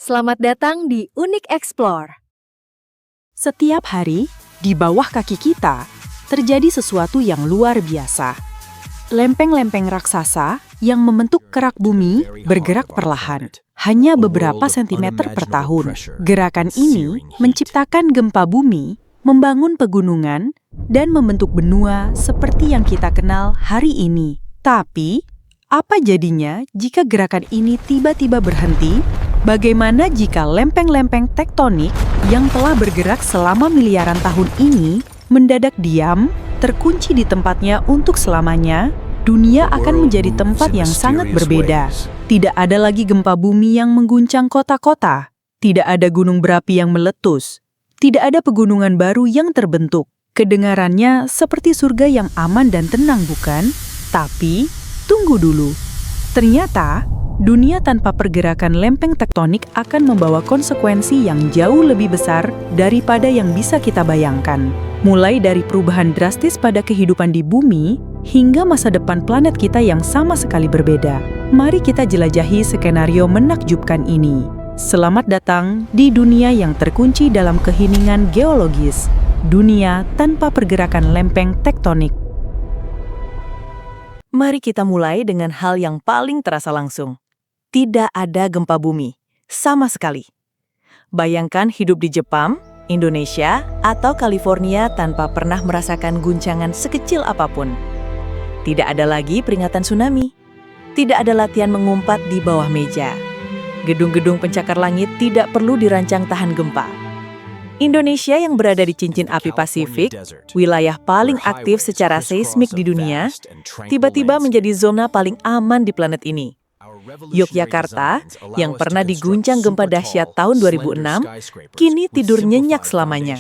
Selamat datang di Unik Explore. Setiap hari, di bawah kaki kita, terjadi sesuatu yang luar biasa. Lempeng-lempeng raksasa yang membentuk kerak bumi bergerak perlahan, hanya beberapa sentimeter per tahun. Gerakan ini menciptakan gempa bumi, membangun pegunungan, dan membentuk benua seperti yang kita kenal hari ini. Tapi, apa jadinya jika gerakan ini tiba-tiba berhenti? Bagaimana jika lempeng-lempeng tektonik yang telah bergerak selama miliaran tahun ini mendadak diam, terkunci di tempatnya untuk selamanya? Dunia akan menjadi tempat yang sangat berbeda. Tidak ada lagi gempa bumi yang mengguncang kota-kota. Tidak ada gunung berapi yang meletus. Tidak ada pegunungan baru yang terbentuk. Kedengarannya seperti surga yang aman dan tenang, bukan? Tapi, tunggu dulu. Ternyata, dunia tanpa pergerakan lempeng tektonik akan membawa konsekuensi yang jauh lebih besar daripada yang bisa kita bayangkan. Mulai dari perubahan drastis pada kehidupan di bumi, hingga masa depan planet kita yang sama sekali berbeda. Mari kita jelajahi skenario menakjubkan ini. Selamat datang di dunia yang terkunci dalam keheningan geologis. Dunia tanpa pergerakan lempeng tektonik. Mari kita mulai dengan hal yang paling terasa langsung. Tidak ada gempa bumi, sama sekali. Bayangkan hidup di Jepang, Indonesia, atau California tanpa pernah merasakan guncangan sekecil apapun. Tidak ada lagi peringatan tsunami. Tidak ada latihan mengumpat di bawah meja. Gedung-gedung pencakar langit tidak perlu dirancang tahan gempa. Indonesia yang berada di cincin api Pasifik, wilayah paling aktif secara seismik di dunia, tiba-tiba menjadi zona paling aman di planet ini. Yogyakarta, yang pernah diguncang gempa dahsyat tahun 2006, kini tidur nyenyak selamanya.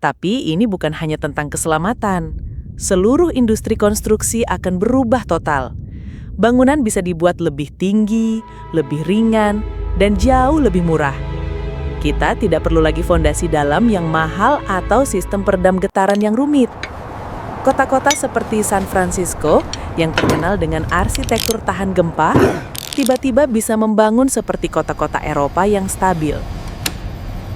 Tapi ini bukan hanya tentang keselamatan. Seluruh industri konstruksi akan berubah total. Bangunan bisa dibuat lebih tinggi, lebih ringan, dan jauh lebih murah. Kita tidak perlu lagi fondasi dalam yang mahal atau sistem peredam getaran yang rumit. Kota-kota seperti San Francisco yang terkenal dengan arsitektur tahan gempa, tiba-tiba bisa membangun seperti kota-kota Eropa yang stabil.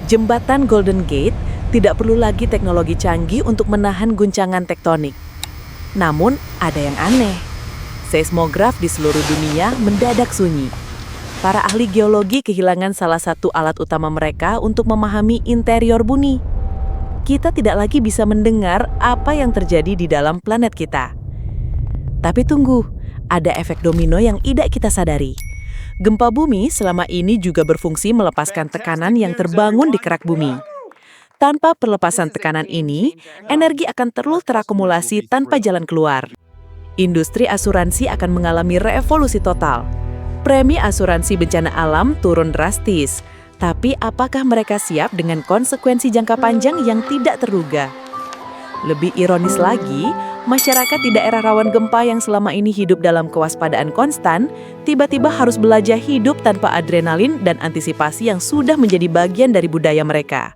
Jembatan Golden Gate tidak perlu lagi teknologi canggih untuk menahan guncangan tektonik. Namun, ada yang aneh. Seismograf di seluruh dunia mendadak sunyi. Para ahli geologi kehilangan salah satu alat utama mereka untuk memahami interior bumi. Kita tidak lagi bisa mendengar apa yang terjadi di dalam planet kita. Tapi tunggu, ada efek domino yang tidak kita sadari. Gempa bumi selama ini juga berfungsi melepaskan tekanan yang terbangun di kerak bumi. Tanpa perlepasan tekanan ini, energi akan terus terakumulasi tanpa jalan keluar. Industri asuransi akan mengalami revolusi total. Premi asuransi bencana alam turun drastis. Tapi apakah mereka siap dengan konsekuensi jangka panjang yang tidak terduga? Lebih ironis lagi, masyarakat di daerah rawan gempa yang selama ini hidup dalam kewaspadaan konstan, tiba-tiba harus belajar hidup tanpa adrenalin dan antisipasi yang sudah menjadi bagian dari budaya mereka.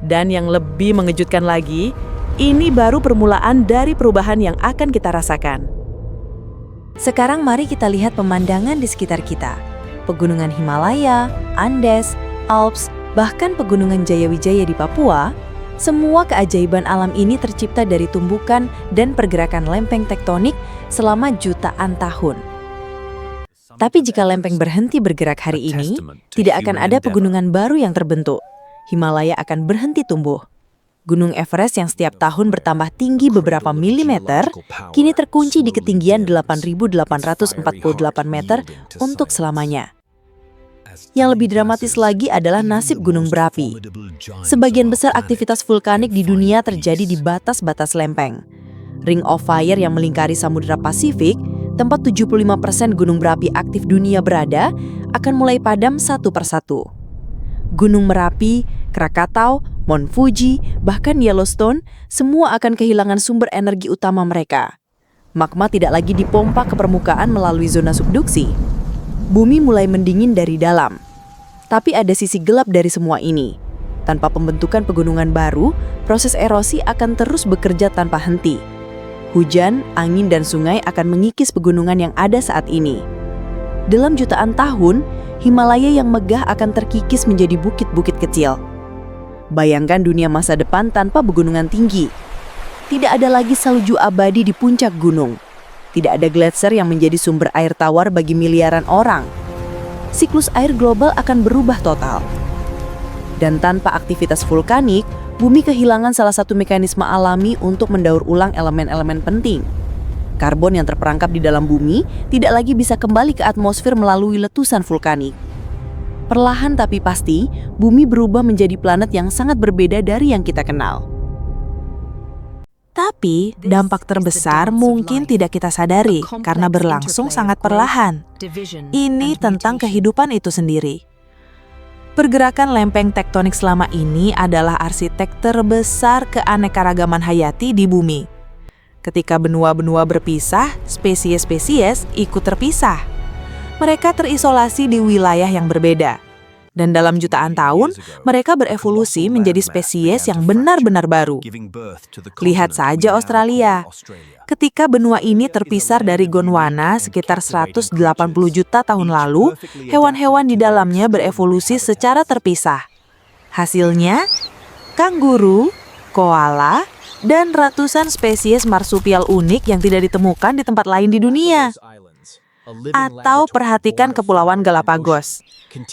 Dan yang lebih mengejutkan lagi, ini baru permulaan dari perubahan yang akan kita rasakan. Sekarang mari kita lihat pemandangan di sekitar kita. Pegunungan Himalaya, Andes, Alps, bahkan pegunungan Jayawijaya di Papua, semua keajaiban alam ini tercipta dari tumbukan dan pergerakan lempeng tektonik selama jutaan tahun. Tapi jika lempeng berhenti bergerak hari ini, tidak akan ada pegunungan baru yang terbentuk. Himalaya akan berhenti tumbuh. Gunung Everest yang setiap tahun bertambah tinggi beberapa milimeter, kini terkunci di ketinggian 8.848 meter untuk selamanya. Yang lebih dramatis lagi adalah nasib gunung berapi. Sebagian besar aktivitas vulkanik di dunia terjadi di batas-batas lempeng. Ring of Fire yang melingkari Samudra Pasifik, tempat 75% gunung berapi aktif dunia berada, akan mulai padam satu persatu. Gunung Merapi, Krakatau, Mount Fuji, bahkan Yellowstone, semua akan kehilangan sumber energi utama mereka. Magma tidak lagi dipompa ke permukaan melalui zona subduksi. Bumi mulai mendingin dari dalam. Tapi ada sisi gelap dari semua ini. Tanpa pembentukan pegunungan baru, proses erosi akan terus bekerja tanpa henti. Hujan, angin, dan sungai akan mengikis pegunungan yang ada saat ini. Dalam jutaan tahun, Himalaya yang megah akan terkikis menjadi bukit-bukit kecil. Bayangkan dunia masa depan tanpa pegunungan tinggi. Tidak ada lagi salju abadi di puncak gunung. Tidak ada gletser yang menjadi sumber air tawar bagi miliaran orang. Siklus air global akan berubah total. Dan tanpa aktivitas vulkanik, bumi kehilangan salah satu mekanisme alami untuk mendaur ulang elemen-elemen penting. Karbon yang terperangkap di dalam bumi tidak lagi bisa kembali ke atmosfer melalui letusan vulkanik. Perlahan tapi pasti, bumi berubah menjadi planet yang sangat berbeda dari yang kita kenal. Tapi, dampak terbesar mungkin tidak kita sadari karena berlangsung sangat perlahan. Ini tentang kehidupan itu sendiri. Pergerakan lempeng tektonik selama ini adalah arsitek terbesar keanekaragaman hayati di bumi. Ketika benua-benua berpisah, spesies-spesies ikut terpisah. Mereka terisolasi di wilayah yang berbeda. Dan dalam jutaan tahun, mereka berevolusi menjadi spesies yang benar-benar baru. Lihat saja Australia. Ketika benua ini terpisah dari Gondwana sekitar 180 juta tahun lalu, hewan-hewan di dalamnya berevolusi secara terpisah. Hasilnya, kanguru, koala, dan ratusan spesies marsupial unik yang tidak ditemukan di tempat lain di dunia. Atau perhatikan Kepulauan Galapagos.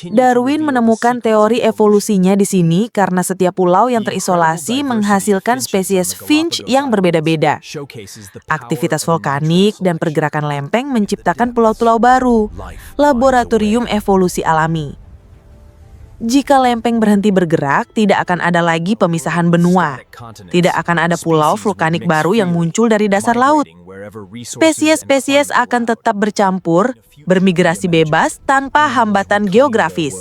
Darwin menemukan teori evolusinya di sini karena setiap pulau yang terisolasi menghasilkan spesies finch yang berbeda-beda. Aktivitas vulkanik dan pergerakan lempeng menciptakan pulau-pulau baru, laboratorium evolusi alami. Jika lempeng berhenti bergerak, tidak akan ada lagi pemisahan benua. Tidak akan ada pulau vulkanik baru yang muncul dari dasar laut. Spesies-spesies akan tetap bercampur, bermigrasi bebas tanpa hambatan geografis.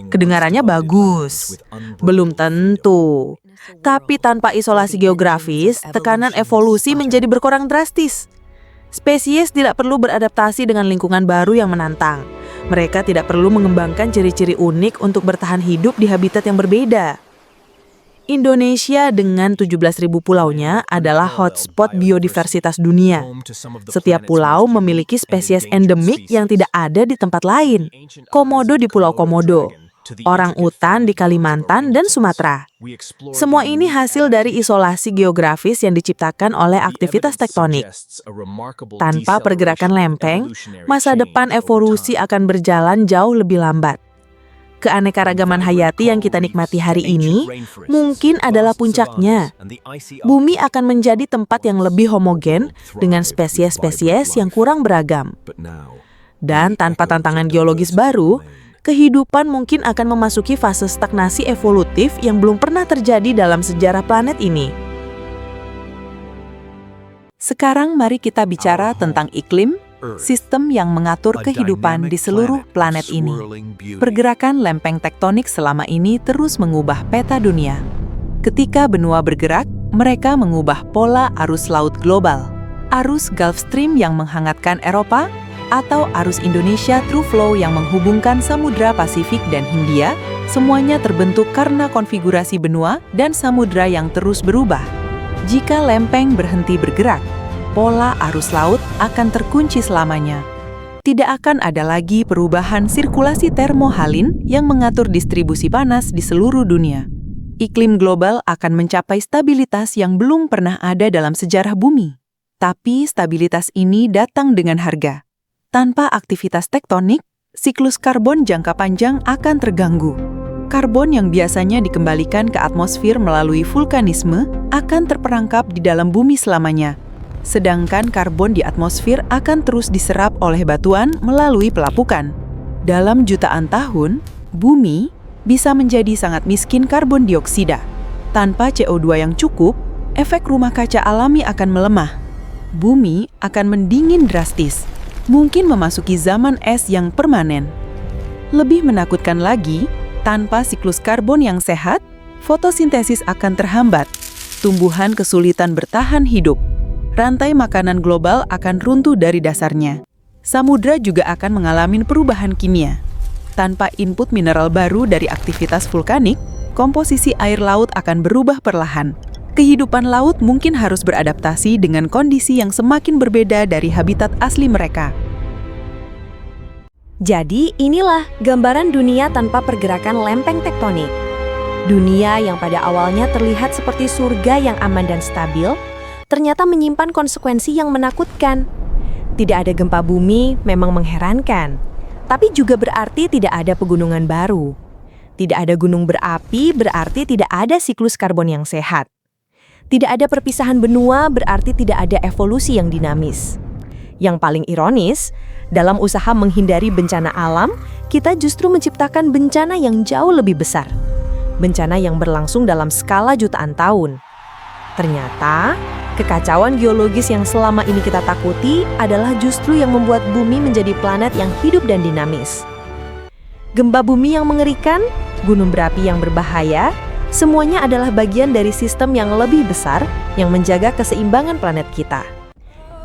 Kedengarannya bagus, belum tentu. Tapi tanpa isolasi geografis, tekanan evolusi menjadi berkurang drastis. Spesies tidak perlu beradaptasi dengan lingkungan baru yang menantang. Mereka tidak perlu mengembangkan ciri-ciri unik untuk bertahan hidup di habitat yang berbeda. Indonesia dengan 17.000 pulaunya adalah hotspot biodiversitas dunia. Setiap pulau memiliki spesies endemik yang tidak ada di tempat lain. Komodo di Pulau Komodo, orang-utan di Kalimantan dan Sumatera. Semua ini hasil dari isolasi geografis yang diciptakan oleh aktivitas tektonik. Tanpa pergerakan lempeng, masa depan evolusi akan berjalan jauh lebih lambat. Keanekaragaman hayati yang kita nikmati hari ini mungkin adalah puncaknya. Bumi akan menjadi tempat yang lebih homogen dengan spesies-spesies yang kurang beragam. Dan tanpa tantangan geologis baru, kehidupan mungkin akan memasuki fase stagnasi evolutif yang belum pernah terjadi dalam sejarah planet ini. Sekarang mari kita bicara tentang iklim, sistem yang mengatur kehidupan di seluruh planet ini. Pergerakan lempeng tektonik selama ini terus mengubah peta dunia. Ketika benua bergerak, mereka mengubah pola arus laut global. Arus Gulf Stream yang menghangatkan Eropa, atau arus Indonesia True Flow yang menghubungkan Samudra Pasifik dan Hindia, semuanya terbentuk karena konfigurasi benua dan samudra yang terus berubah. Jika lempeng berhenti bergerak, pola arus laut akan terkunci selamanya. Tidak akan ada lagi perubahan sirkulasi termohalin yang mengatur distribusi panas di seluruh dunia. Iklim global akan mencapai stabilitas yang belum pernah ada dalam sejarah bumi. Tapi stabilitas ini datang dengan harga. Tanpa aktivitas tektonik, siklus karbon jangka panjang akan terganggu. Karbon yang biasanya dikembalikan ke atmosfer melalui vulkanisme akan terperangkap di dalam bumi selamanya. Sedangkan karbon di atmosfer akan terus diserap oleh batuan melalui pelapukan. Dalam jutaan tahun, bumi bisa menjadi sangat miskin karbon dioksida. Tanpa CO2 yang cukup, efek rumah kaca alami akan melemah. Bumi akan mendingin drastis, mungkin memasuki zaman es yang permanen. Lebih menakutkan lagi, tanpa siklus karbon yang sehat, fotosintesis akan terhambat, tumbuhan kesulitan bertahan hidup. Rantai makanan global akan runtuh dari dasarnya. Samudra juga akan mengalami perubahan kimia. Tanpa input mineral baru dari aktivitas vulkanik, komposisi air laut akan berubah perlahan. Kehidupan laut mungkin harus beradaptasi dengan kondisi yang semakin berbeda dari habitat asli mereka. Jadi inilah gambaran dunia tanpa pergerakan lempeng tektonik. Dunia yang pada awalnya terlihat seperti surga yang aman dan stabil, ternyata menyimpan konsekuensi yang menakutkan. Tidak ada gempa bumi memang mengherankan, tapi juga berarti tidak ada pegunungan baru. Tidak ada gunung berapi berarti tidak ada siklus karbon yang sehat. Tidak ada perpisahan benua berarti tidak ada evolusi yang dinamis. Yang paling ironis, dalam usaha menghindari bencana alam, kita justru menciptakan bencana yang jauh lebih besar. Bencana yang berlangsung dalam skala jutaan tahun. Ternyata, kekacauan geologis yang selama ini kita takuti adalah justru yang membuat bumi menjadi planet yang hidup dan dinamis. Gempa bumi yang mengerikan, gunung berapi yang berbahaya, semuanya adalah bagian dari sistem yang lebih besar yang menjaga keseimbangan planet kita.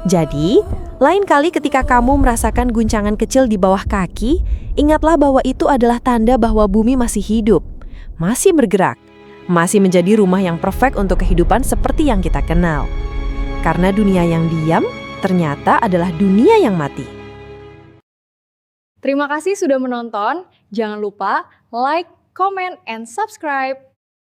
Jadi, lain kali ketika kamu merasakan guncangan kecil di bawah kaki, ingatlah bahwa itu adalah tanda bahwa bumi masih hidup, masih bergerak, masih menjadi rumah yang perfect untuk kehidupan seperti yang kita kenal. Karena dunia yang diam ternyata adalah dunia yang mati. Terima kasih sudah menonton. Jangan lupa like, comment, and subscribe.